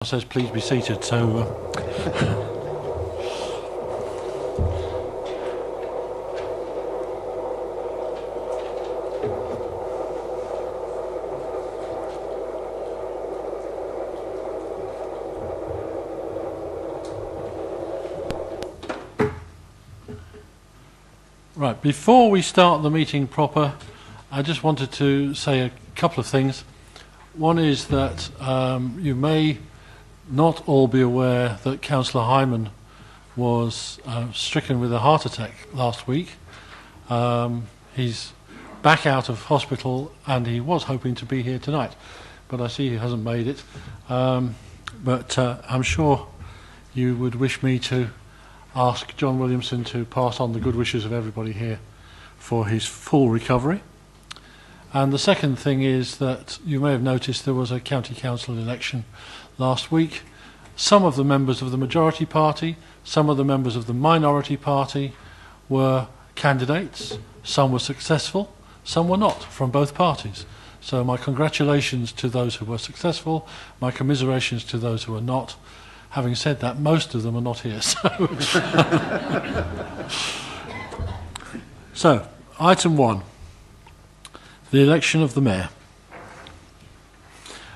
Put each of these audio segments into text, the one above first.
Says please be seated, so right, before we start the meeting proper, I just wanted to say a couple of things. One is that you may not all be aware that Councillor Hyman was stricken with a heart attack last week. He's back out of hospital and he was hoping to be here tonight, but I see he hasn't made it. But I'm sure you would wish me to ask John Williamson to pass on the good wishes of everybody here for his full recovery. And the second thing is that you may have noticed there was a county council election last week. Some of the members of the majority party, some of the members of the minority party were candidates. Some were successful, some were not, from both parties. So my congratulations to those who were successful, my commiserations to those who are not. Having said that, most of them are not here. So, item 1, the election of the mayor.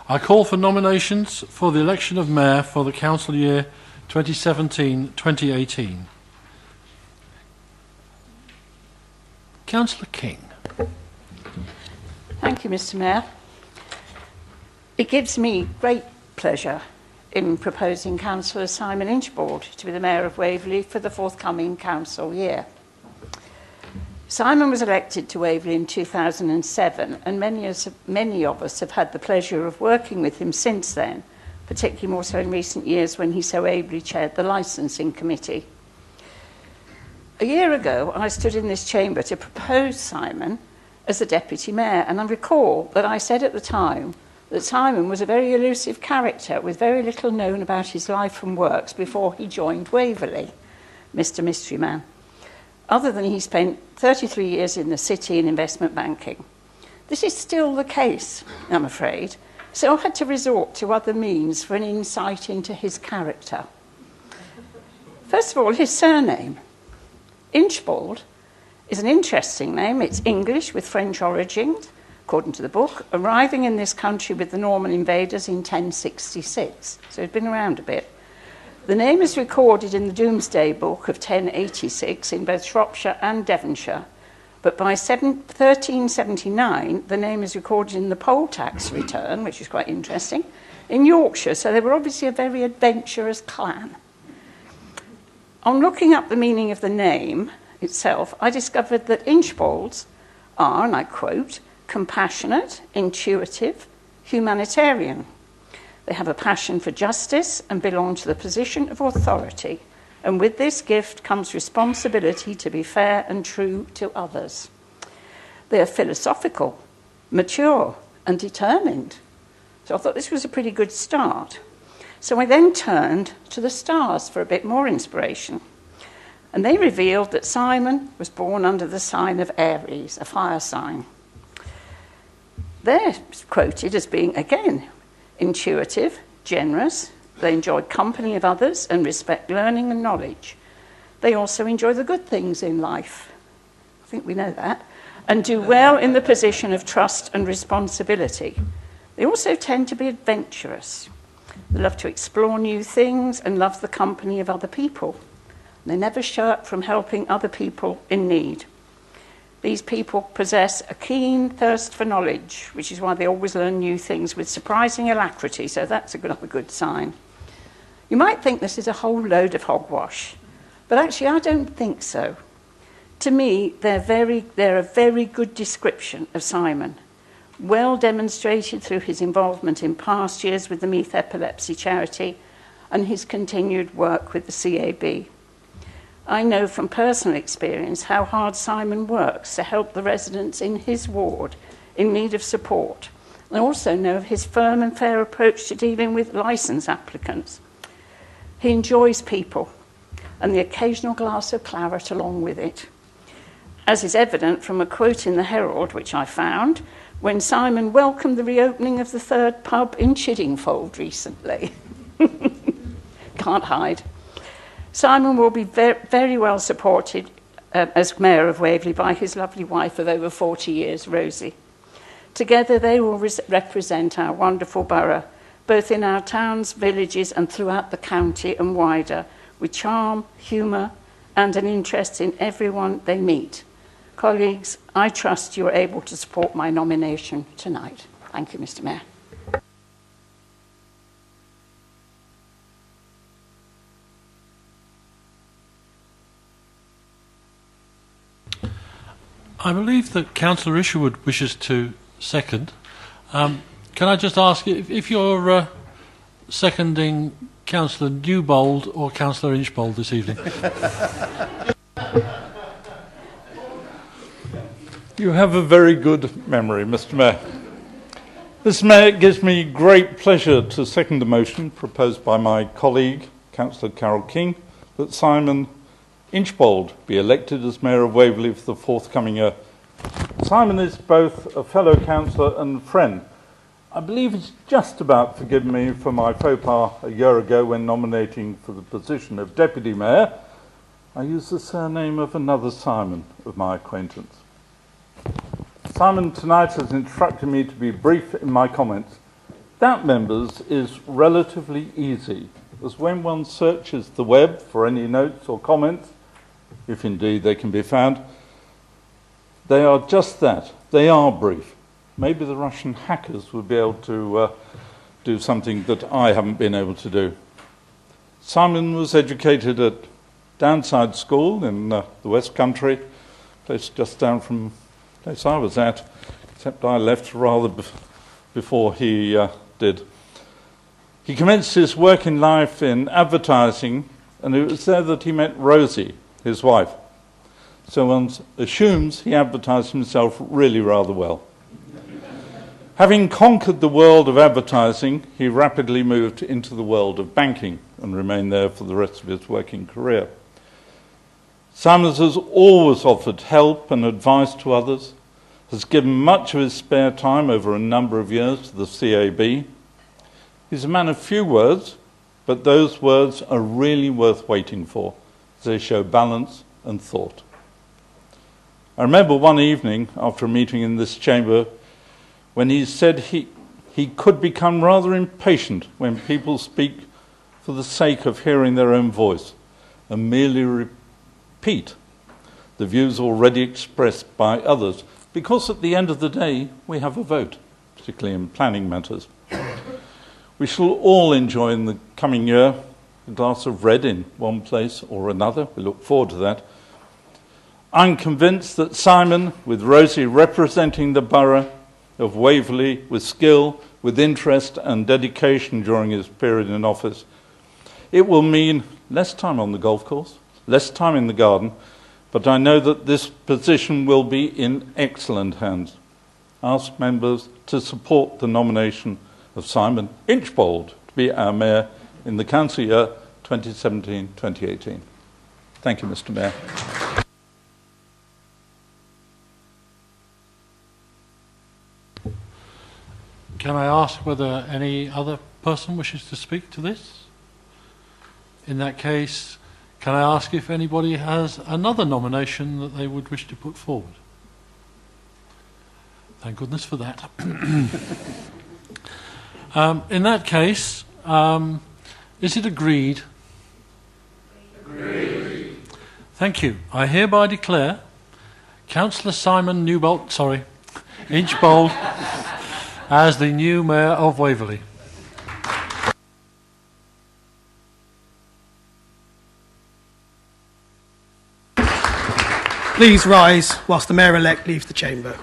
I call for nominations for the election of mayor for the council year 2017-2018. Councillor King. Thank you, Mr. Mayor. It gives me great pleasure in proposing Councillor Simon Inchbald to be the Mayor of Waverley for the forthcoming council year. Simon was elected to Waverley in 2007, and many of us have had the pleasure of working with him since then, particularly more so in recent years when he so ably chaired the licensing committee. A year ago, I stood in this chamber to propose Simon as the deputy mayor, and I recall that I said at the time that Simon was a very elusive character with very little known about his life and works before he joined Waverley, Mr. Mystery Man, other than he spent 33 years in the city in investment banking. This is still the case, I'm afraid, so I had to resort to other means for an insight into his character. First of all, his surname. Inchbald is an interesting name. It's English with French origins, according to the book, arriving in this country with the Norman invaders in 1066, so he'd been around a bit. The name is recorded in the Domesday Book of 1086 in both Shropshire and Devonshire, but by 1379 the name is recorded in the poll tax return, which is quite interesting, in Yorkshire, so they were obviously a very adventurous clan. On looking up the meaning of the name itself, I discovered that Inchbalds are, and I quote, compassionate, intuitive, humanitarian. They have a passion for justice and belong to the position of authority. And with this gift comes responsibility to be fair and true to others. They are philosophical, mature, and determined. So I thought this was a pretty good start. So I then turned to the stars for a bit more inspiration. And they revealed that Simon was born under the sign of Aries, a fire sign. They're quoted as being, again, intuitive, generous. They enjoy company of others and respect learning and knowledge. They also enjoy the good things in life. I think we know that. And do well in the position of trust and responsibility. They also tend to be adventurous. They love to explore new things and love the company of other people. They never shirk from helping other people in need. These people possess a keen thirst for knowledge, which is why they always learn new things with surprising alacrity, so that's another good sign. You might think this is a whole load of hogwash, but actually I don't think so. To me, they're a very good description of Simon, well demonstrated through his involvement in past years with the Meath Epilepsy Charity and his continued work with the CAB. I know from personal experience how hard Simon works to help the residents in his ward in need of support. I also know of his firm and fair approach to dealing with licence applicants. He enjoys people and the occasional glass of claret along with it, as is evident from a quote in the Herald, which I found, when Simon welcomed the reopening of the third pub in Chiddingfold recently. Can't hide. Simon will be very well supported as Mayor of Waverley by his lovely wife of over 40 years, Rosie. Together they will represent our wonderful borough, both in our towns, villages and throughout the county and wider, with charm, humour and an interest in everyone they meet. Colleagues, I trust you are able to support my nomination tonight. Thank you, Mr. Mayor. I believe that Councillor Isherwood wishes to second. Can I just ask if you're seconding Councillor Newbold or Councillor Inchbold this evening? You have a very good memory, Mr. Mayor. Mr. Mayor, it gives me great pleasure to second the motion proposed by my colleague, Councillor Carol King, that Simon Inchbold be elected as Mayor of Waverley for the forthcoming year. Simon is both a fellow councillor and friend. I believe he's just about forgiven me for my faux pas a year ago when nominating for the position of Deputy Mayor. I used the surname of another Simon of my acquaintance. Simon tonight has instructed me to be brief in my comments. That, members, is relatively easy, as when one searches the web for any notes or comments, if indeed they can be found, they are just that. They are brief. Maybe the Russian hackers would be able to do something that I haven't been able to do. Simon was educated at Downside School in the West Country, place just down from the place I was at, except I left rather before he did. He commenced his working life in advertising, and it was there that he met Rosie, his wife. So one assumes he advertised himself really rather well. Having conquered the world of advertising, he rapidly moved into the world of banking and remained there for the rest of his working career. Simon has always offered help and advice to others, has given much of his spare time over a number of years to the CAB. He's a man of few words, but those words are really worth waiting for, as they show balance and thought. I remember one evening after a meeting in this chamber when he said he could become rather impatient when people speak for the sake of hearing their own voice and merely repeat the views already expressed by others, because at the end of the day we have a vote, particularly in planning matters. We shall all enjoy in the coming year a glass of red in one place or another. We look forward to that. I'm convinced that Simon, with Rosie representing the borough of Waverley with skill, with interest and dedication during his period in office, it will mean less time on the golf course, less time in the garden, but I know that this position will be in excellent hands. I ask members to support the nomination of Simon Inchbold to be our Mayor in the council year 2017-2018. Thank you, Mr. Mayor. Can I ask whether any other person wishes to speak to this? In that case, can I ask if anybody has another nomination that they would wish to put forward? Thank goodness for that. In that case, is it agreed? Agreed. Thank you. I hereby declare Councillor Simon Inchbold as the new Mayor of Waverley. Please rise whilst the Mayor-elect leaves the chamber.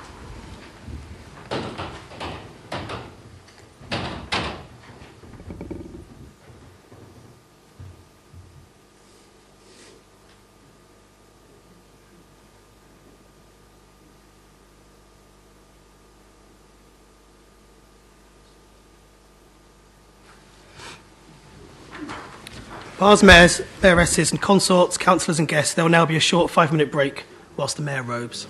Bars, mayors, mayoresses and consorts, councillors and guests, there will now be a short 5-minute break whilst the Mayor robes.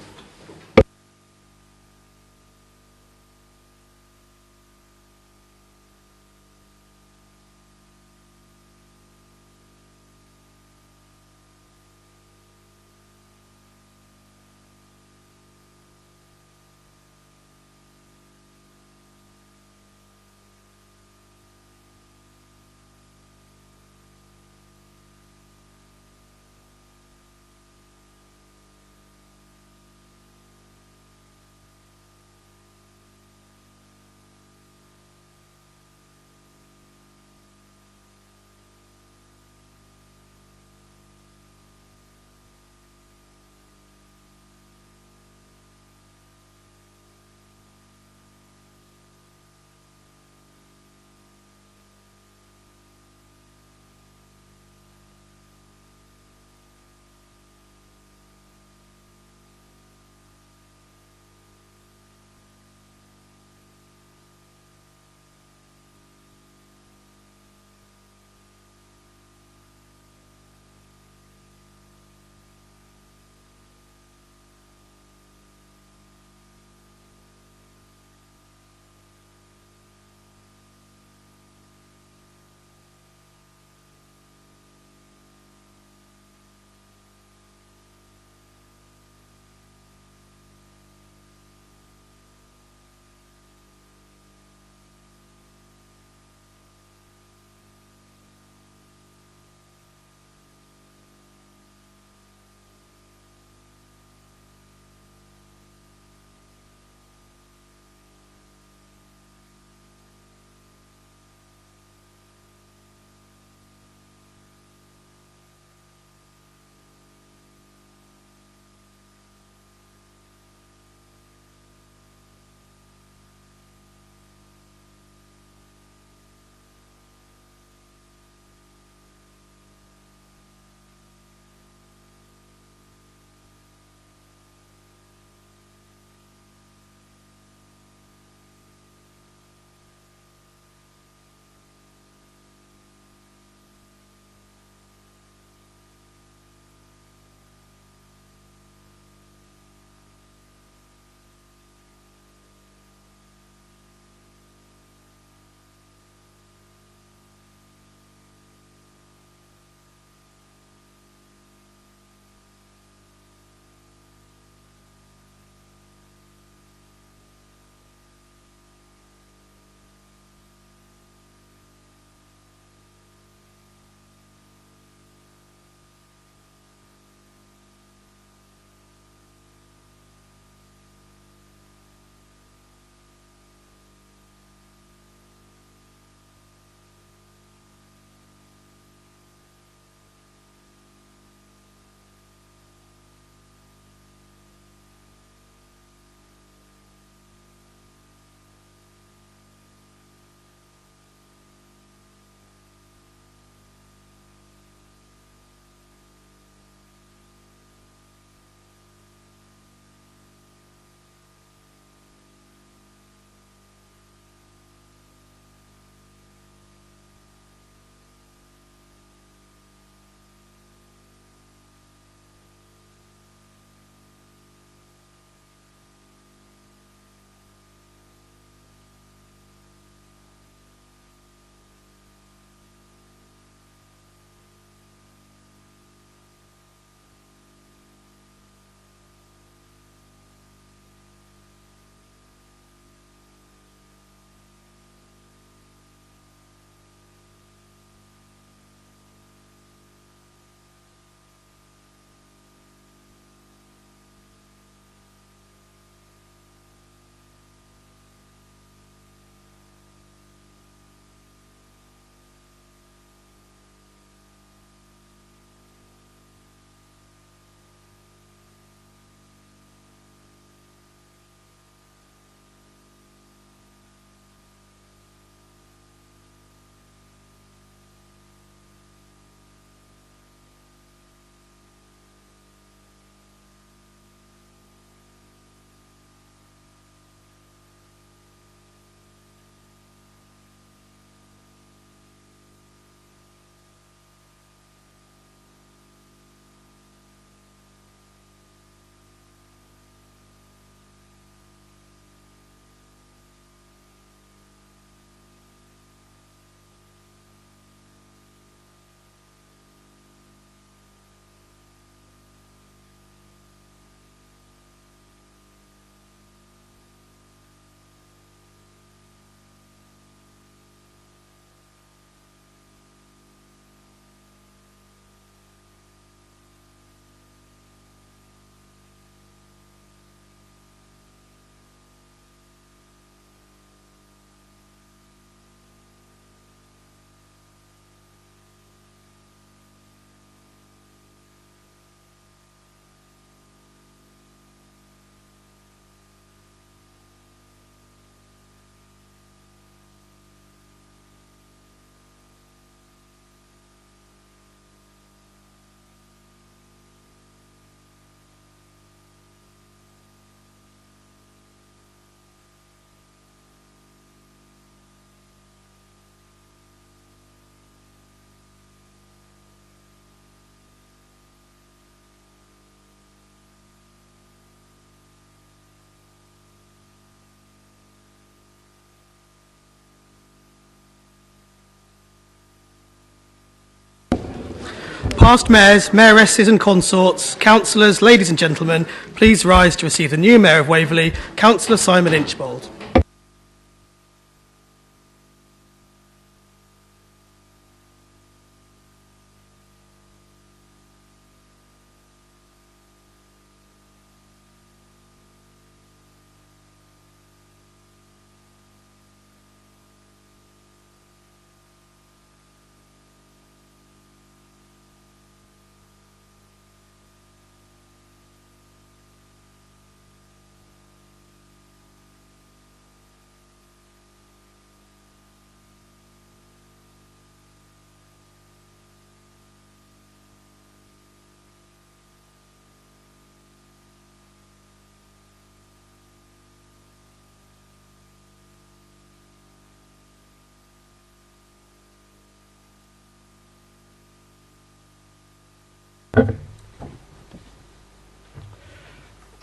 Past mayors, mayoresses and consorts, councillors, ladies and gentlemen, please rise to receive the new Mayor of Waverley, Councillor Simon Inchbold.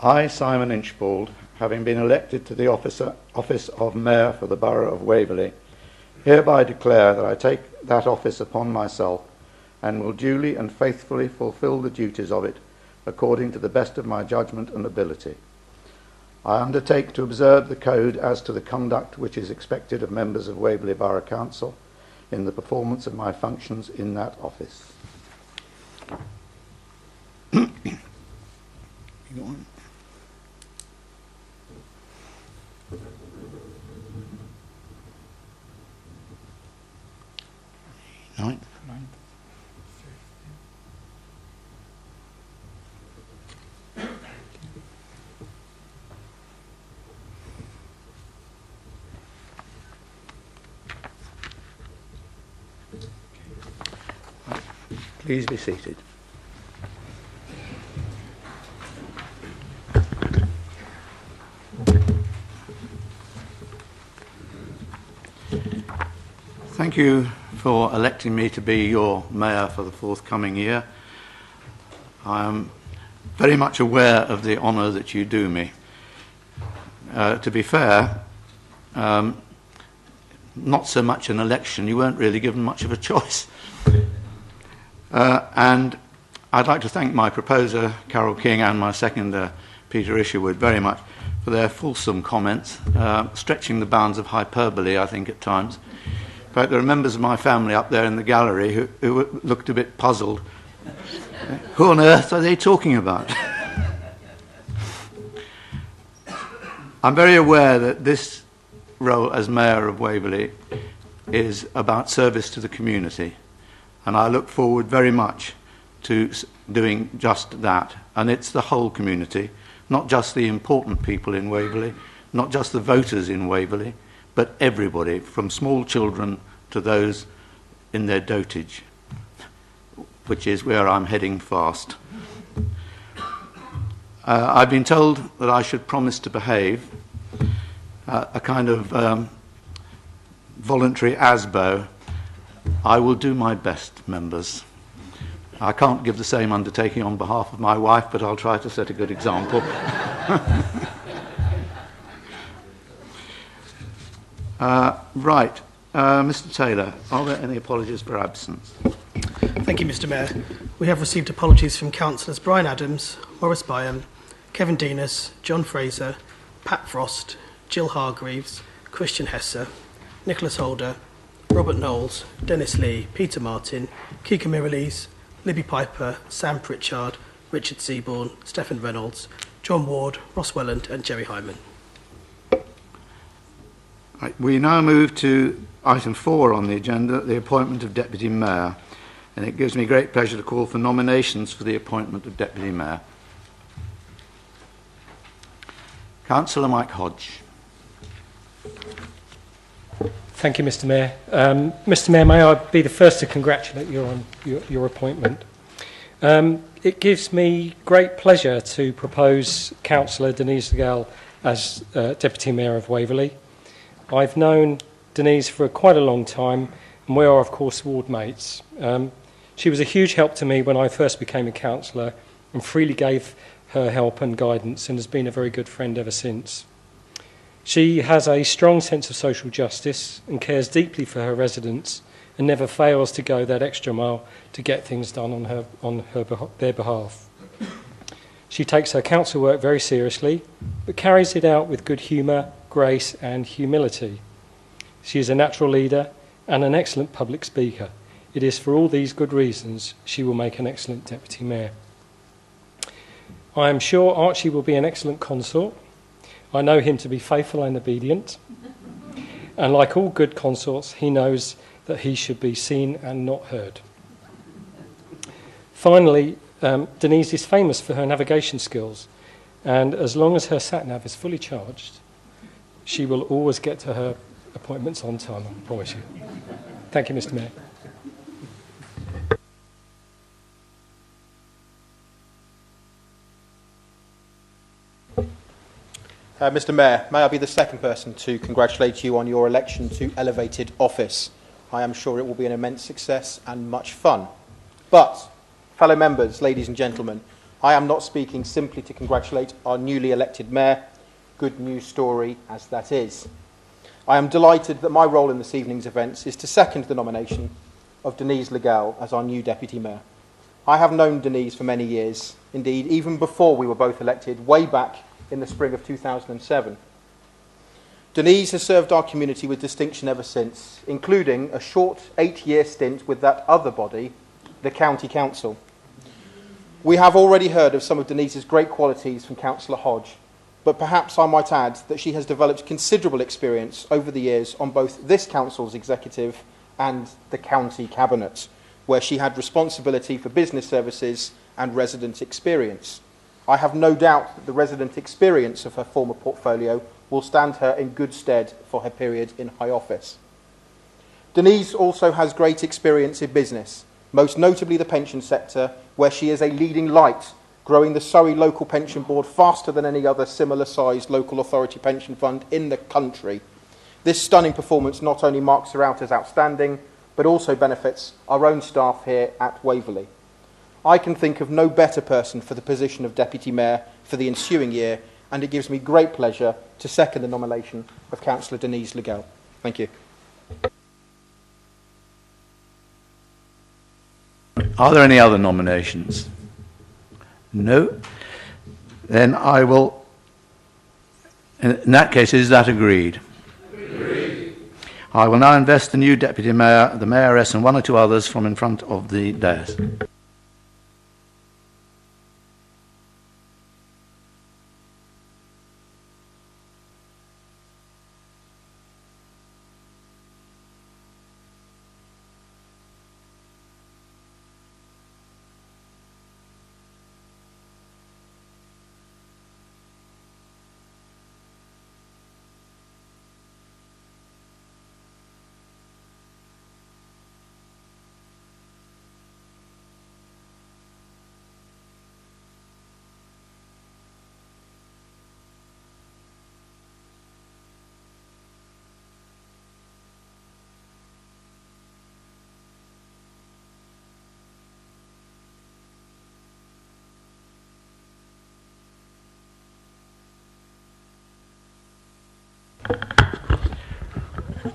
I, Simon Inchbold, having been elected to the office of Mayor for the Borough of Waverley, hereby declare that I take that office upon myself and will duly and faithfully fulfil the duties of it according to the best of my judgment and ability. I undertake to observe the code as to the conduct which is expected of members of Waverley Borough Council in the performance of my functions in that office. You go on. Ninth. Please be seated. Thank you for electing me to be your mayor for the forthcoming year. I am very much aware of the honour that you do me. To be fair, not so much an election, you weren't really given much of a choice. And I'd like to thank my proposer, Carol King, and my seconder, Peter Isherwood, very much for their fulsome comments, stretching the bounds of hyperbole, I think, at times. In fact, there are members of my family up there in the gallery who looked a bit puzzled. Who on earth are they talking about? I'm very aware that this role as Mayor of Waverley is about service to the community, and I look forward very much to doing just that. And it's the whole community, not just the important people in Waverley, not just the voters in Waverley, but everybody, from small children to those in their dotage, which is where I'm heading fast. I've been told that I should promise to behave, a kind of voluntary ASBO. I will do my best, members. I can't give the same undertaking on behalf of my wife, but I'll try to set a good example. Right. Mr. Taylor, are there any apologies for absence? Thank you, Mr. Mayor. We have received apologies from Councillors Brian Adams, Maurice Byam, Kevin Denis, John Fraser, Pat Frost, Jill Hargreaves, Christian Hesse, Nicholas Holder, Robert Knowles, Dennis Lee, Peter Martin, Kika Miralles, Libby Piper, Sam Pritchard, Richard Seaborn, Stephen Reynolds, John Ward, Ross Welland and Jerry Hyman. Right, we now move to item 4 on the agenda, the appointment of Deputy Mayor. And it gives me great pleasure to call for nominations for the appointment of Deputy Mayor. Councillor Mike Hodge. Thank you, Mr. Mayor. Mr. Mayor, may I be the first to congratulate you on your appointment. It gives me great pleasure to propose Councillor Denise Legall as Deputy Mayor of Waverley. I've known Denise for quite a long time, and we are, of course, ward mates. She was a huge help to me when I first became a councillor and freely gave her help and guidance and has been a very good friend ever since. She has a strong sense of social justice and cares deeply for her residents and never fails to go that extra mile to get things done on their behalf. She takes her council work very seriously, but carries it out with good humour, grace and humility. She is a natural leader and an excellent public speaker. It is for all these good reasons she will make an excellent Deputy Mayor. I am sure Archie will be an excellent consort. I know him to be faithful and obedient. And like all good consorts, he knows that he should be seen and not heard. Finally, Denise is famous for her navigation skills. And as long as her sat-nav is fully charged, she will always get to her appointments on time, I promise you. Thank you, Mr. Mayor. Mr. Mayor, may I be the second person to congratulate you on your election to elevated office. I am sure it will be an immense success and much fun. But, fellow members, ladies and gentlemen, I am not speaking simply to congratulate our newly elected Mayor, good news story as that is. I am delighted that my role in this evening's events is to second the nomination of Denise Legel as our new Deputy Mayor. I have known Denise for many years, indeed even before we were both elected, way back in the spring of 2007. Denise has served our community with distinction ever since, including a short 8-year stint with that other body, the County Council. We have already heard of some of Denise's great qualities from Councillor Hodge, but perhaps I might add that she has developed considerable experience over the years on both this council's executive and the county cabinet, where she had responsibility for business services and resident experience. I have no doubt that the resident experience of her former portfolio will stand her in good stead for her period in high office. Denise also has great experience in business, most notably the pension sector, where she is a leading light, growing the Surrey Local Pension Board faster than any other similar-sized local authority pension fund in the country. This stunning performance not only marks her out as outstanding, but also benefits our own staff here at Waverley. I can think of no better person for the position of Deputy Mayor for the ensuing year, and it gives me great pleasure to second the nomination of Councillor Denise Legel. Thank you. Are there any other nominations? No? Then I will... In that case, is that agreed? Agreed. I will now invest the new Deputy Mayor, the Mayoress and one or two others from in front of the dais.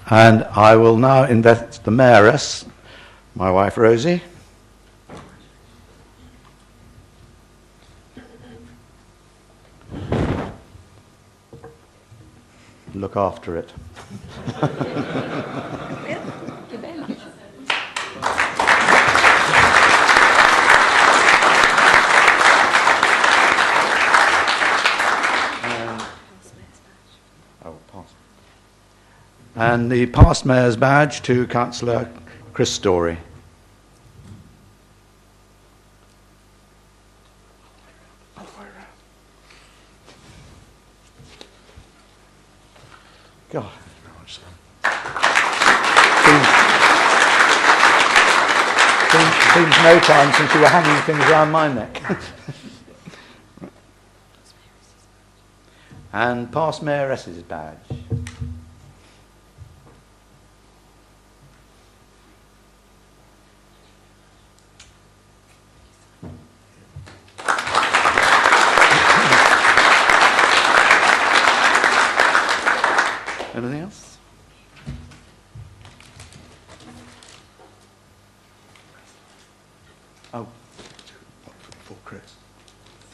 And I will now invest the Mayoress, my wife Rosie. Look after it. And the past Mayor's badge to Councillor Chris Story. God. Seems no time since you were hanging things around my neck. And past Mayoress's badge. Anything else? Oh, for Chris.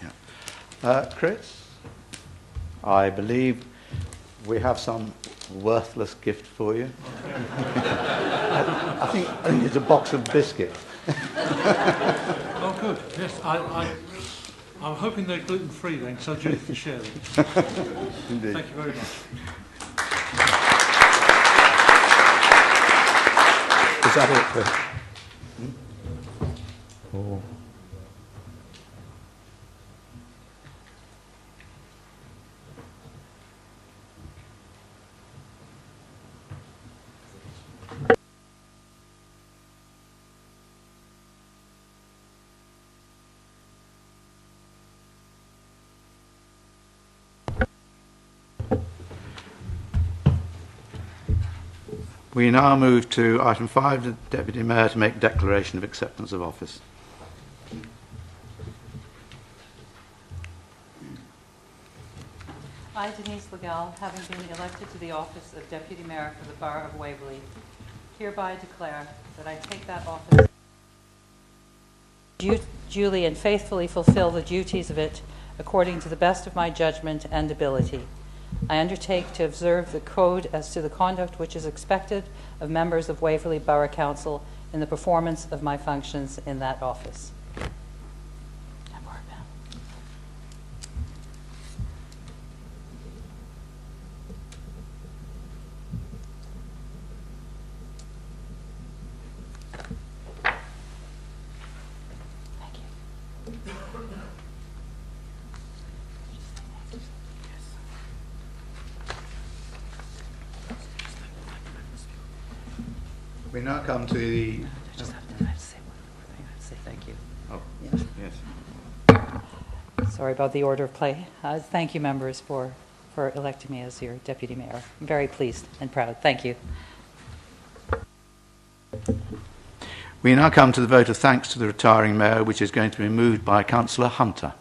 Yeah. Chris, I believe we have some worthless gift for you. I think it's a box of biscuits. Oh, good. Yes, I'm hoping they're gluten-free then, so Judith can share them. Indeed. Thank you very much. Is that it, Chris? Oh. We now move to item 5, the Deputy Mayor to make declaration of acceptance of office. I, Denise Legal, having been elected to the office of Deputy Mayor for the Borough of Waverley, hereby declare that I take that office duly and faithfully fulfill the duties of it according to the best of my judgment and ability. I undertake to observe the code as to the conduct which is expected of members of Waverley Borough Council in the performance of my functions in that office. We now come to the... I just have to say one more thing. I have to say thank you. Oh, yes. Sorry about the order of play. Thank you, members, for electing me as your Deputy Mayor. I'm very pleased and proud. Thank you. We now come to the vote of thanks to the retiring Mayor, which is going to be moved by Councillor Hunter.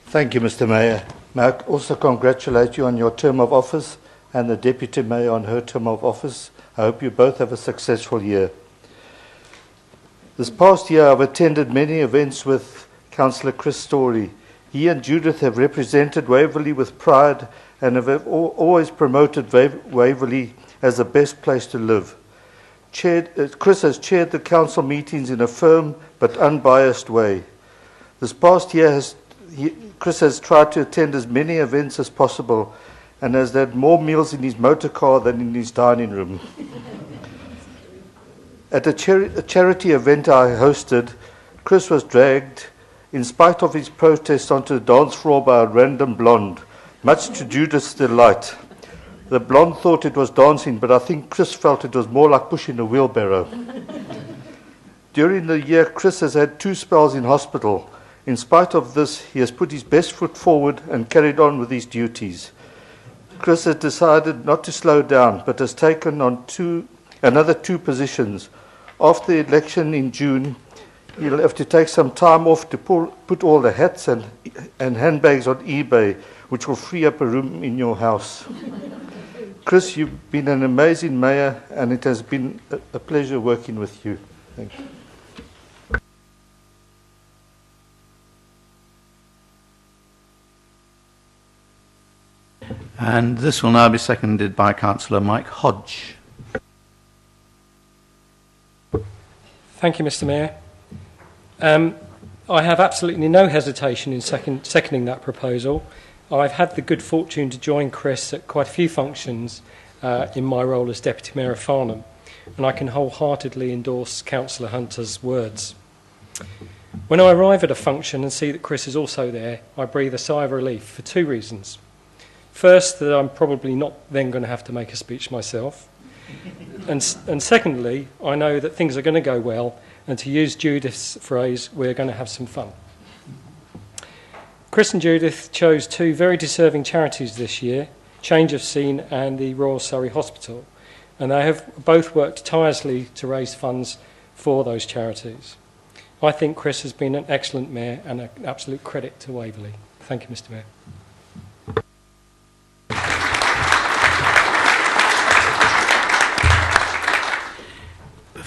Thank you, Mr. Mayor. May I also congratulate you on your term of office and the Deputy Mayor on her term of office. I hope you both have a successful year. This past year I've attended many events with Councillor Chris Story. He and Judith have represented Waverley with pride and have always promoted Waverley as the best place to live. Chris has chaired the council meetings in a firm but unbiased way. This past year Chris has tried to attend as many events as possible and has had more meals in his motor car than in his dining room. At a charity event I hosted, Chris was dragged, in spite of his protest, onto the dance floor by a random blonde, much to Judith's delight. The blonde thought it was dancing, but I think Chris felt it was more like pushing a wheelbarrow. During the year, Chris has had 2 spells in hospital. In spite of this, he has put his best foot forward and carried on with his duties. Chris has decided not to slow down, but has taken on another 2 positions. After the election in June, he'll have to take some time off to put all the hats and handbags on eBay, which will free up a room in your house. Chris, you've been an amazing mayor, and it has been a pleasure working with you. Thank you. And this will now be seconded by Councillor Mike Hodge. Thank you, Mr. Mayor. I have absolutely no hesitation in seconding that proposal. I've had the good fortune to join Chris at quite a few functions in my role as Deputy Mayor of Farnham, and I can wholeheartedly endorse Councillor Hunter's words. When I arrive at a function and see that Chris is also there, I breathe a sigh of relief for 2 reasons. First, that I'm probably not then going to have to make a speech myself. And secondly, I know that things are going to go well, and to use Judith's phrase, we're going to have some fun. Chris and Judith chose 2 very deserving charities this year, Change of Scene and the Royal Surrey Hospital, and they have both worked tirelessly to raise funds for those charities. I think Chris has been an excellent mayor and an absolute credit to Waverley. Thank you, Mr. Mayor.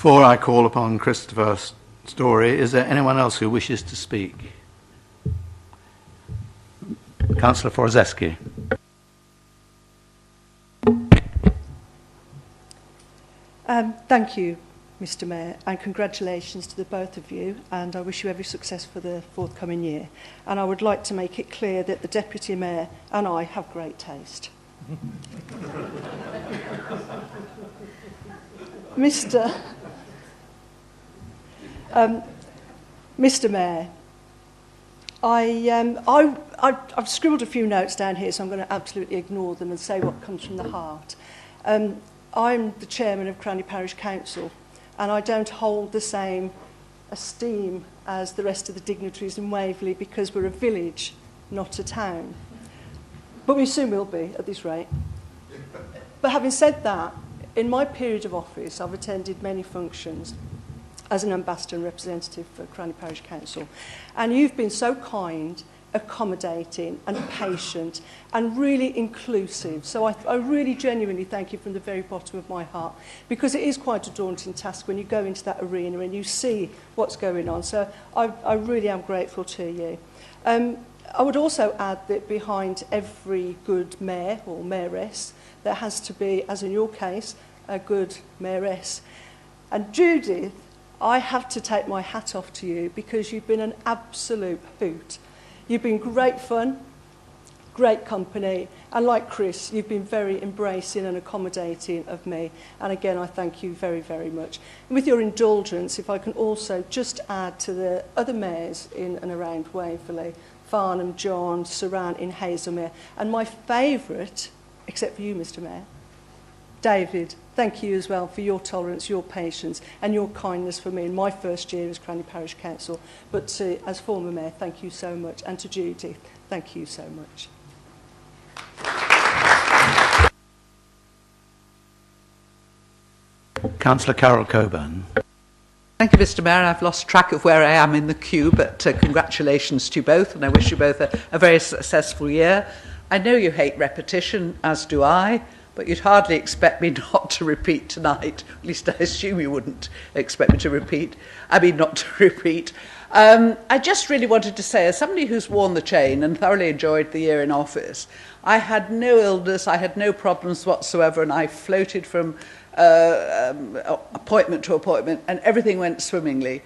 Before I call upon Christopher Story, is there anyone else who wishes to speak? Councillor Forzeski. Thank you, Mr Mayor, and congratulations to the both of you, and I wish you every success for the forthcoming year. And I would like to make it clear that the Deputy Mayor and I have great taste. Mr Mayor, I've scribbled a few notes down here, so I'm going to absolutely ignore them and say what comes from the heart. I'm the chairman of Cranley Parish Council, and I don't hold the same esteem as the rest of the dignitaries in Waverley because we're a village, not a town. But we soon will be at this rate. But having said that, in my period of office, I've attended many functions as an ambassador and representative for Cranley Parish Council. And you've been so kind, accommodating and patient and really inclusive. So I really genuinely thank you from the very bottom of my heart, because it is quite a daunting task when you go into that arena and you see what's going on. So I really am grateful to you. I would also add that behind every good mayor or mayoress, there has to be, as in your case, a good mayoress. And Judith, I have to take my hat off to you because you've been an absolute hoot. You've been great fun, great company, and like Chris, you've been very embracing and accommodating of me. And again, I thank you very, very much. And with your indulgence, if I can also just add to the other mayors in and around Waverley, Farnham, John, Saran in Hazelmere, and my favourite, except for you, Mr Mayor, David, thank you as well for your tolerance, your patience and your kindness for me in my first year as Cranley Parish Council. But as former Mayor, thank you so much. And to Judith, thank you so much. Councillor Carol Coburn. Thank you, Mr Mayor. I've lost track of where I am in the queue, but congratulations to you both, and I wish you both a very successful year. I know you hate repetition, as do I, but you'd hardly expect me not to repeat tonight. At least I assume you wouldn't expect me to repeat. Not to repeat. I just really wanted to say, as somebody who's worn the chain and thoroughly enjoyed the year in office, I had no illness, I had no problems whatsoever, and I floated from appointment to appointment, and everything went swimmingly.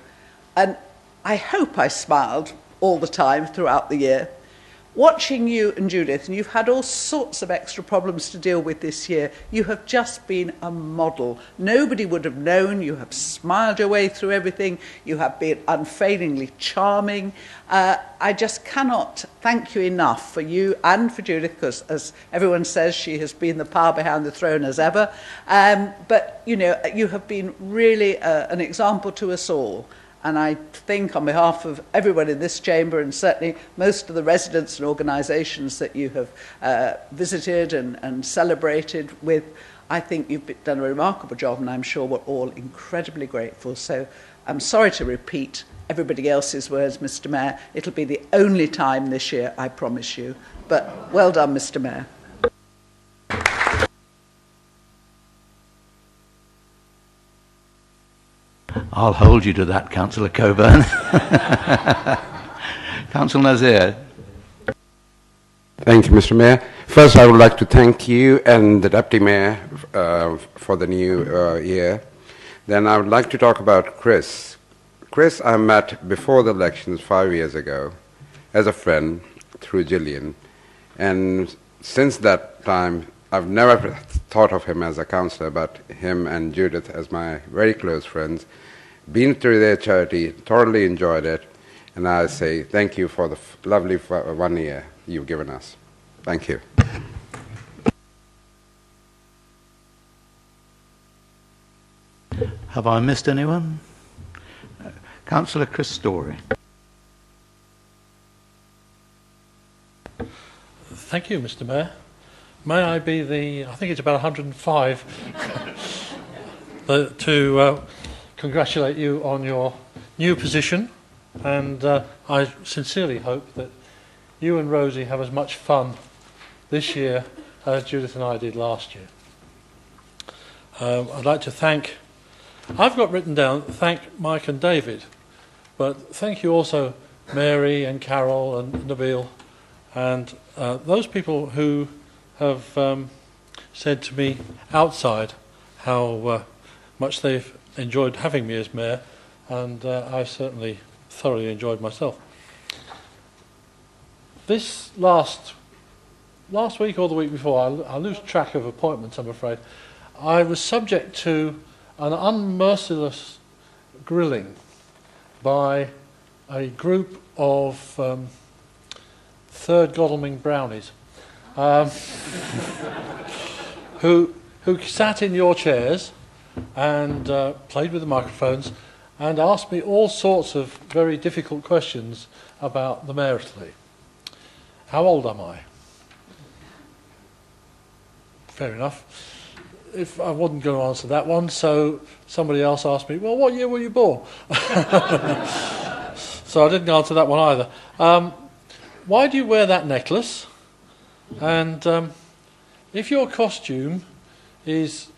And I hope I smiled all the time throughout the year. Watching you and Judith, and you've had all sorts of extra problems to deal with this year, you have just been a model. Nobody would have known. You have smiled your way through everything. You have been unfailingly charming. I just cannot thank you enough for you and for Judith, because as everyone says, she has been the power behind the throne as ever. But, you know, you have been really an example to us all. And I think on behalf of everyone in this chamber, and certainly most of the residents and organisations that you have visited and celebrated with, I think you've done a remarkable job, and I'm sure we're all incredibly grateful. So I'm sorry to repeat everybody else's words, Mr Mayor. It'll be the only time this year, I promise you. But well done, Mr Mayor. I'll hold you to that, Councillor Coburn. Councillor Nazir. Thank you, Mr Mayor. First, I would like to thank you and the Deputy Mayor for the new year. Then I would like to talk about Chris. Chris, I met before the elections 5 years ago as a friend through Gillian. And since that time, I've never thought of him as a councillor, but him and Judith as my very close friends. Been through their charity, thoroughly enjoyed it, and I say thank you for the lovely 1 year you've given us. Thank you. Have I missed anyone? Councillor Chris Story. Thank you, Mr Mayor. May I be the, I think it's about 105, to congratulate you on your new position, and I sincerely hope that you and Rosie have as much fun this year as Judith and I did last year. I'd like to thank I've got written down, thank Mike and David, but thank you also Mary and Carol and Nabil and those people who have said to me outside how much they've enjoyed having me as mayor, and I've certainly thoroughly enjoyed myself. This last week or the week before, I lose track of appointments, I'm afraid, I was subject to an unmerciless grilling by a group of third Godalming brownies who sat in your chairs and played with the microphones and asked me all sorts of very difficult questions about the mayoralty. How old am I? Fair enough. If I wasn't going to answer that one, so somebody else asked me, well, what year were you born? So I didn't answer that one either. Why do you wear that necklace? And if your costume is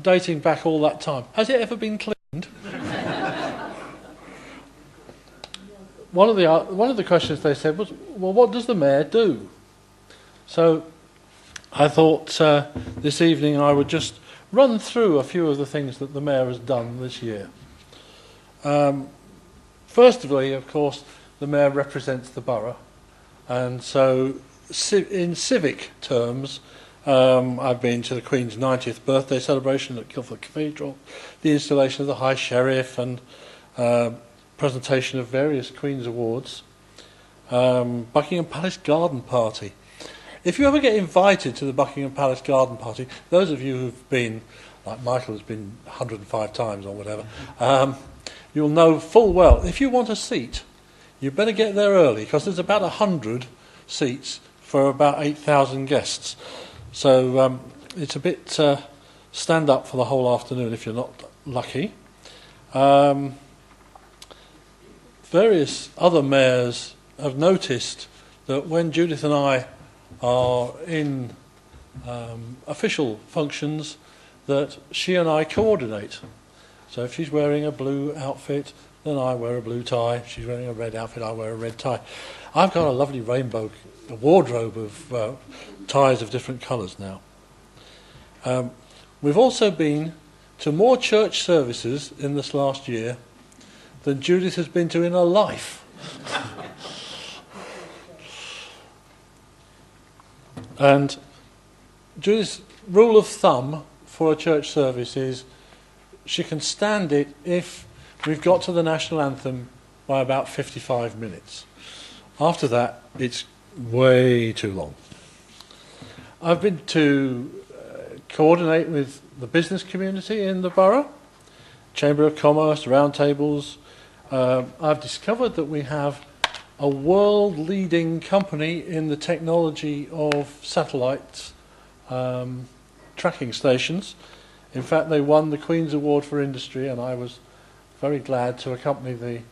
dating back all that time, has it ever been cleaned? One of the questions they said was, well, what does the mayor do? So I thought this evening I would just run through a few of the things that the mayor has done this year. Firstly, of course, the mayor represents the borough, and so in civic terms, I've been to the Queen's 90th birthday celebration at Guildford Cathedral, the installation of the High Sheriff, and presentation of various Queen's Awards, Buckingham Palace Garden Party. If you ever get invited to the Buckingham Palace Garden Party, those of you who've been, like Michael has been 105 times or whatever, you'll know full well, if you want a seat, you better get there early, because there's about 100 seats for about 8,000 guests. So it's a bit stand up for the whole afternoon if you're not lucky. Various other mayors have noticed that when Judith and I are in official functions, that she and I coordinate. So if she's wearing a blue outfit, then I wear a blue tie. If she's wearing a red outfit, I wear a red tie. I've got a lovely rainbow wardrobe of ties of different colours now. We've also been to more church services in this last year than Judith has been to in her life. And Judith's rule of thumb for a church service is she can stand it if we've got to the national anthem by about 55 minutes. After that, it's way too long. I've been to coordinate with the business community in the borough, Chamber of Commerce, roundtables. I've discovered that we have a world-leading company in the technology of satellite tracking stations. In fact, they won the Queen's Award for Industry, and I was very glad to accompany the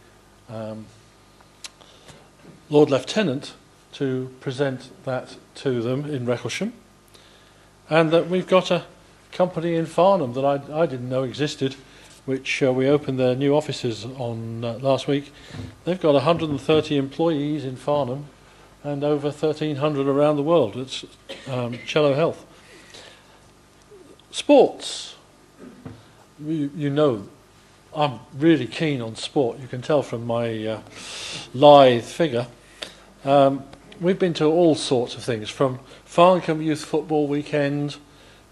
Lord Lieutenant to present that to them in Recklesham. And that we've got a company in Farnham that I didn't know existed, which we opened their new offices on last week. They've got 130 employees in Farnham and over 1,300 around the world. It's Cello Health. Sports. You know, I'm really keen on sport. You can tell from my lithe figure. We've been to all sorts of things, from Farncombe Youth Football Weekend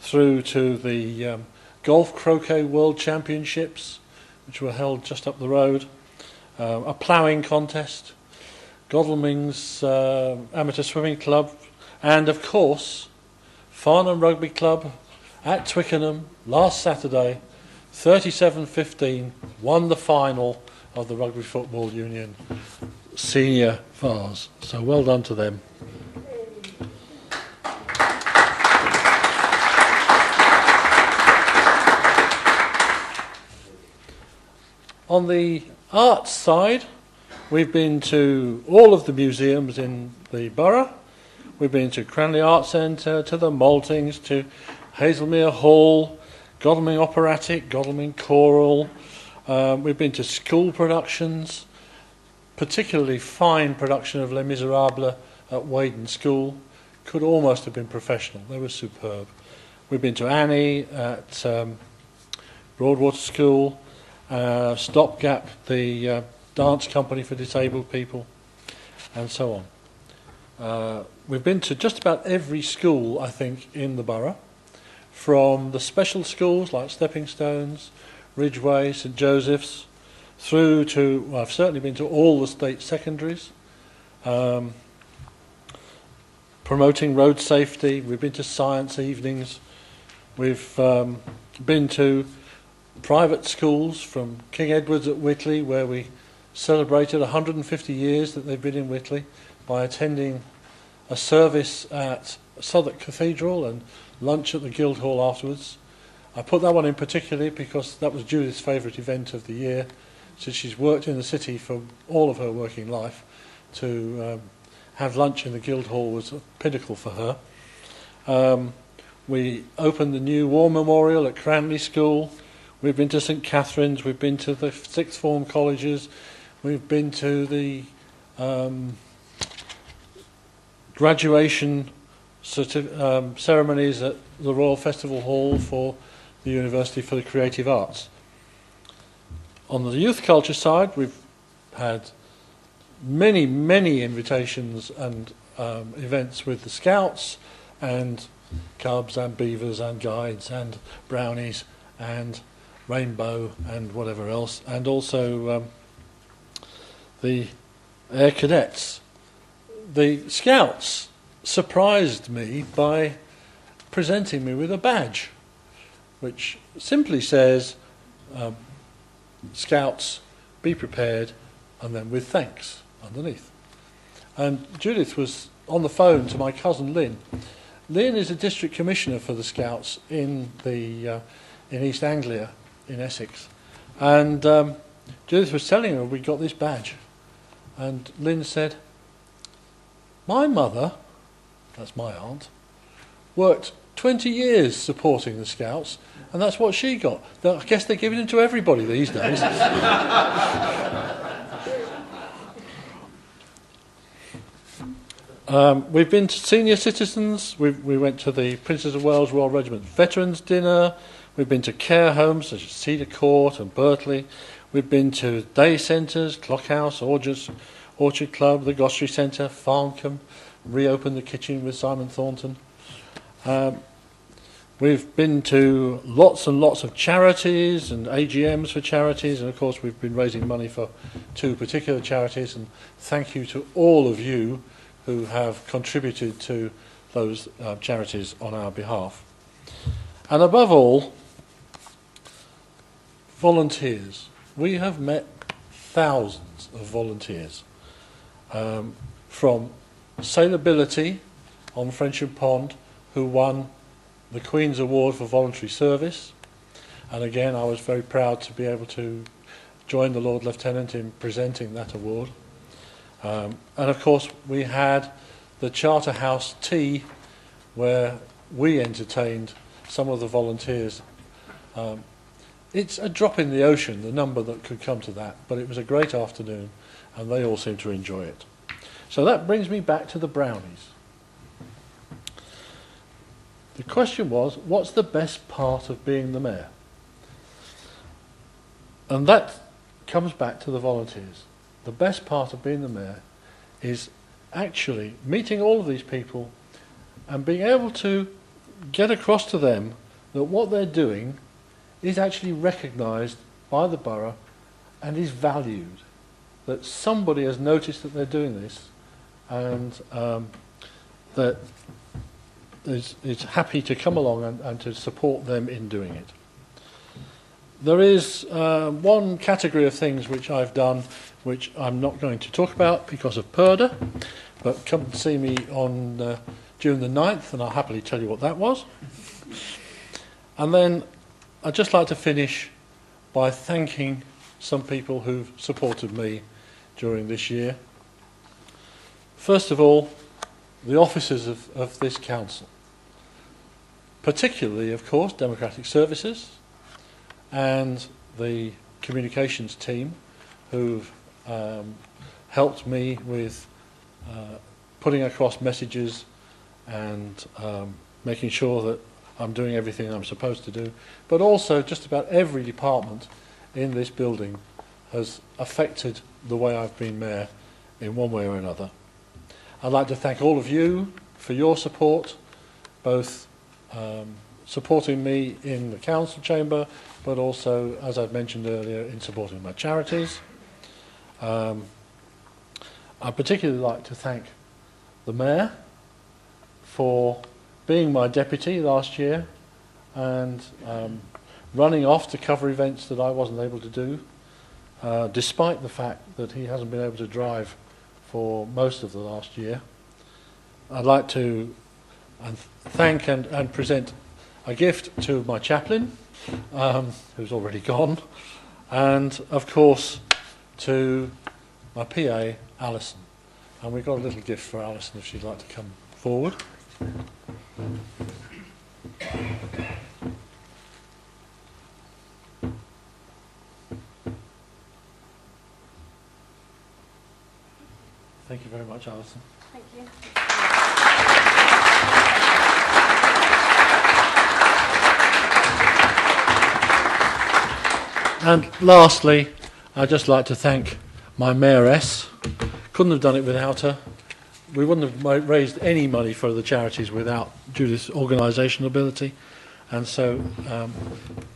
through to the Golf Croquet World Championships, which were held just up the road, a ploughing contest, Godalming's Amateur Swimming Club, and of course Farnham Rugby Club at Twickenham last Saturday, 37-15, won the final of the Rugby Football Union Senior Vars. So well done to them. On the arts side, we've been to all of the museums in the borough. We've been to Cranley Arts Centre, to the Maltings, to Hazelmere Hall, Godalming Operatic, Godalming Choral. We've been to school productions, particularly fine production of Les Miserables at Weydon School. Could almost have been professional. They were superb. We've been to Annie at Broadwater School, Stopgap, the dance company for disabled people, and so on. We've been to just about every school, I think, in the borough, from the special schools like Stepping Stones, Ridgeway, St Joseph's, through to, well, I've certainly been to all the state secondaries, promoting road safety. We've been to science evenings. We've been to private schools, from King Edward's at Whitley, where we celebrated 150 years that they've been in Whitley by attending a service at Southwark Cathedral and lunch at the Guildhall afterwards. I put that one in particularly because that was Judith's favourite event of the year, since she's worked in the city for all of her working life. To have lunch in the Guildhall was a pinnacle for her. We opened the new War Memorial at Cranley School. We've been to St Catherine's. We've been to the sixth form colleges. We've been to the graduation ceremonies at the Royal Festival Hall for the University for the Creative Arts. On the youth culture side, we've had many, many invitations and events with the Scouts and Cubs and Beavers and Guides and Brownies and Rainbow and whatever else, and also the Air Cadets. The Scouts surprised me by presenting me with a badge which simply says Scouts, be prepared, and then with thanks underneath. And Judith was on the phone to my cousin Lynn. Lynn is a district commissioner for the Scouts in East Anglia in Essex, and Judith was telling her we got this badge, and Lynn said, my mother, that's my aunt, worked 20 years supporting the Scouts, and that's what she got. I guess they're giving them to everybody these days. We've been to senior citizens. We went to the Princess of Wales Royal Regiment Veterans Dinner. We've been to care homes such as Cedar Court and Bertley. We've been to day centres, Clockhouse, Orchard Club, the Gossery Centre, Farncombe, reopened the kitchen with Simon Thornton. We've been to lots and lots of charities and AGMs for charities, and of course we've been raising money for 2 particular charities, and thank you to all of you who have contributed to those charities on our behalf. And above all, volunteers. We have met thousands of volunteers, from Sailability on Frensham Pond, who won the Queen's Award for Voluntary Service, and again I was very proud to be able to join the Lord Lieutenant in presenting that award. And of course we had the Charterhouse Tea, where we entertained some of the volunteers. It's a drop in the ocean, the number that could come to that, but it was a great afternoon and they all seemed to enjoy it. So that brings me back to the brownies. The question was, what's the best part of being the mayor? And that comes back to the volunteers. The best part of being the mayor is actually meeting all of these people and being able to get across to them that what they're doing is actually recognised by the borough and is valued. That somebody has noticed that they're doing this and that is happy to come along and to support them in doing it. There is one category of things which I've done which I'm not going to talk about because of PERDA, but come and see me on June the 9th and I'll happily tell you what that was. And then I'd just like to finish by thanking some people who've supported me during this year. First of all, the officers of this council. particularly, of course, Democratic Services and the communications team who've helped me with putting across messages and making sure that I'm doing everything I'm supposed to do. But also just about every department in this building has affected the way I've been mayor in one way or another. I'd like to thank all of you for your support, both supporting me in the council chamber, but also, as I've mentioned earlier, in supporting my charities. I'd particularly like to thank the mayor for being my deputy last year and running off to cover events that I wasn't able to do, despite the fact that he hasn't been able to drive for most of the last year. I'd like to thank and present a gift to my chaplain, who's already gone, and of course to my PA, Alison. And we've got a little gift for Alison if she'd like to come forward. Thank you very much, Alison. Thank you. And lastly, I'd just like to thank my mayoress. Couldn't have done it without her. We wouldn't have raised any money for the charities without Judith's organisation ability. And so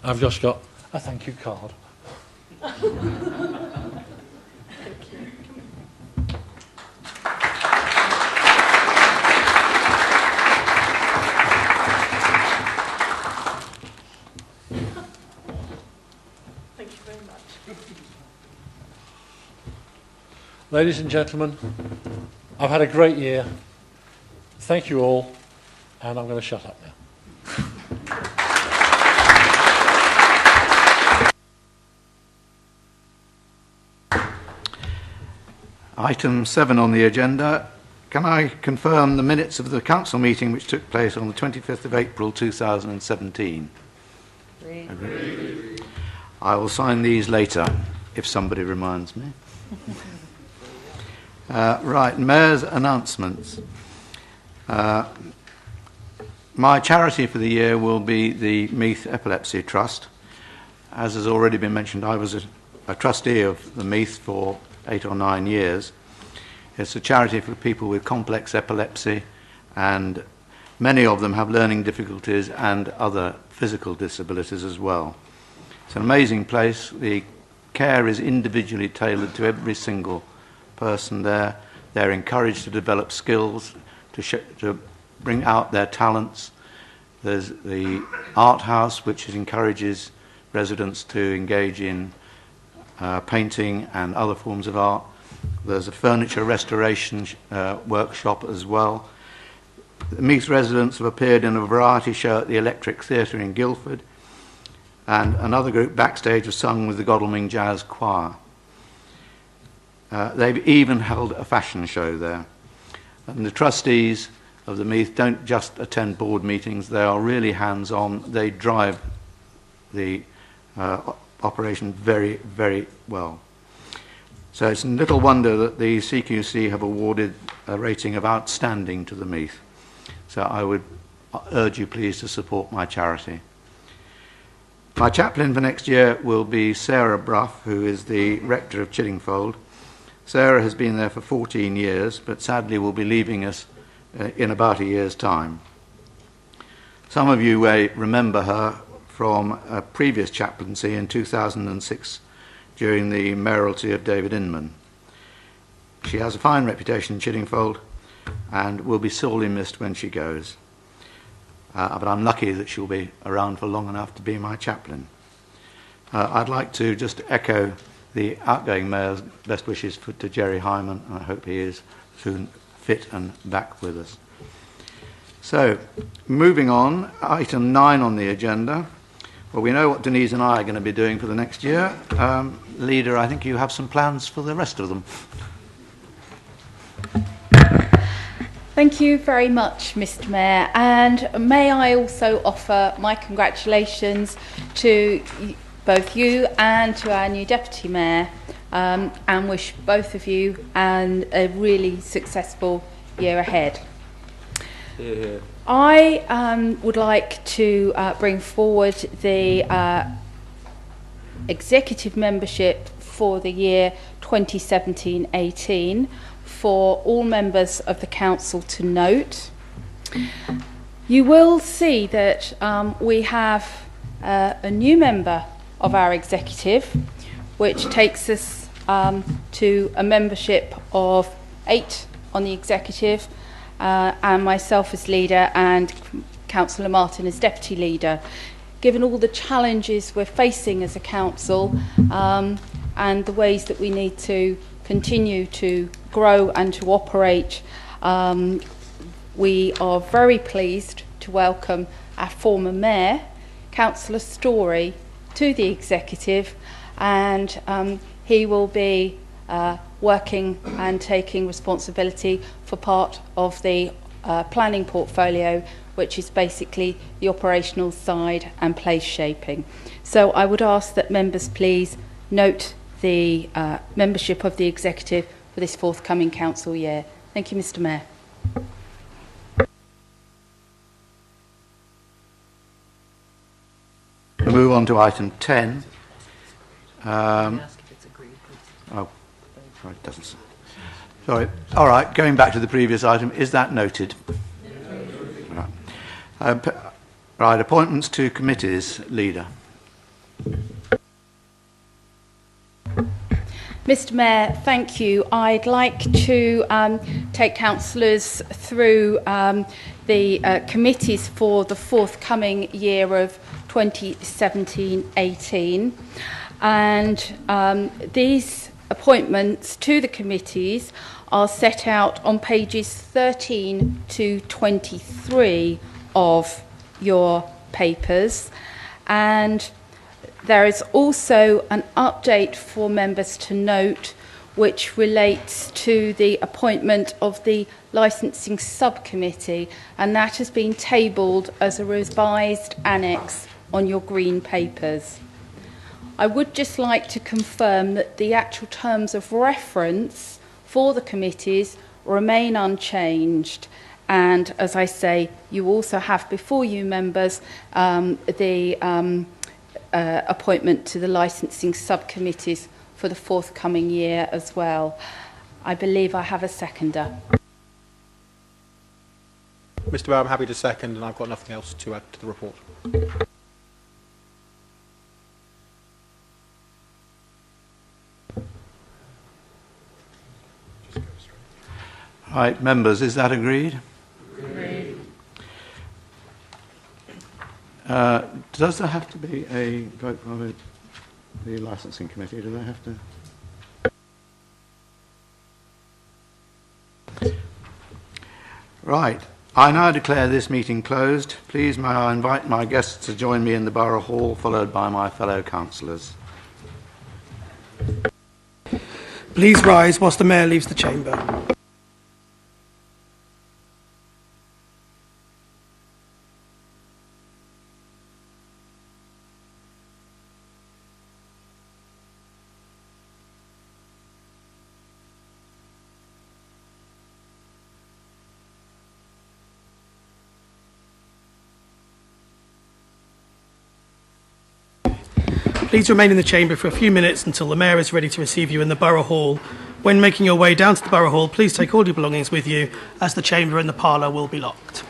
I've just got a thank you card. Ladies and gentlemen, I've had a great year. Thank you all, and I'm going to shut up now. Item 7 on the agenda. Can I confirm the minutes of the council meeting which took place on the 25th of April 2017? Agreed. I will sign these later, if somebody reminds me. Right, Mayor's announcements. My charity for the year will be the Meath Epilepsy Trust. As has already been mentioned, I was a trustee of the Meath for 8 or 9 years. It's a charity for people with complex epilepsy, and many of them have learning difficulties and other physical disabilities as well. It's an amazing place. The care is individually tailored to every single person there. They're encouraged to develop skills, to bring out their talents. There's the art house, which encourages residents to engage in painting and other forms of art. There's a furniture restoration workshop as well. The Meath residents have appeared in a variety show at the Electric Theatre in Guildford, and another group backstage has sung with the Godalming Jazz Choir. They've even held a fashion show there. And the trustees of the Meath don't just attend board meetings, they are really hands-on. They drive the operation very, very well. So it's little wonder that the CQC have awarded a rating of outstanding to the Meath. So I would urge you please to support my charity. My chaplain for next year will be Sarah Brough, who is the rector of Chiddingfold. Sarah has been there for 14 years, but sadly will be leaving us in about a year's time. Some of you may remember her from a previous chaplaincy in 2006 during the mayoralty of David Inman. She has a fine reputation in Chiddingfold and will be sorely missed when she goes. But I'm lucky that she'll be around for long enough to be my chaplain. I'd like to just echo the outgoing mayor's best wishes to Jerry Hyman, and I hope he is soon fit and back with us. So, moving on, item 9 on the agenda. Well, we know what Denise and I are going to be doing for the next year. Leader, I think you have some plans for the rest of them. Thank you very much, Mr. Mayor, and may I also offer my congratulations to both you and to our new Deputy Mayor, and wish both of you a really successful year ahead. Yeah. I would like to bring forward the executive membership for the year 2017-18 for all members of the council to note. You will see that we have a new member of our executive, which takes us to a membership of 8 on the executive, and myself as leader and Councillor Martin as deputy leader. Given all the challenges we're facing as a council and the ways that we need to continue to grow and to operate, we are very pleased to welcome our former mayor, Councillor Story, to the executive, and he will be working and taking responsibility for part of the planning portfolio, which is basically the operational side and place shaping. So I would ask that members please note the membership of the executive for this forthcoming council year. Thank you, Mr. Mayor. We'll move on to item 10. Oh, sorry, it doesn't say. Sorry. All right, going back to the previous item, is that noted? Right. Right, appointments to committees, leader. Mr. Mayor, thank you. I'd like to take councillors through the committees for the forthcoming year of 2017-18, and these appointments to the committees are set out on pages 13 to 23 of your papers, and there is also an update for members to note which relates to the appointment of the licensing subcommittee, and that has been tabled as a revised annex on your green papers. I would just like to confirm that the actual terms of reference for the committees remain unchanged, and as I say, you also have before you, members, the appointment to the licensing subcommittees for the forthcoming year as well. I believe I have a seconder. Mr. Mayor, I'm happy to second, and I've got nothing else to add to the report. Right, members, is that agreed? Agreed. Does there have to be a vote by the licensing committee? Do they have to? Right. I now declare this meeting closed. Please may I invite my guests to join me in the Borough Hall, followed by my fellow councillors. Please rise whilst the Mayor leaves the chamber. Please remain in the chamber for a few minutes until the Mayor is ready to receive you in the Borough Hall. When making your way down to the Borough Hall, please take all your belongings with you, as the chamber and the parlour will be locked.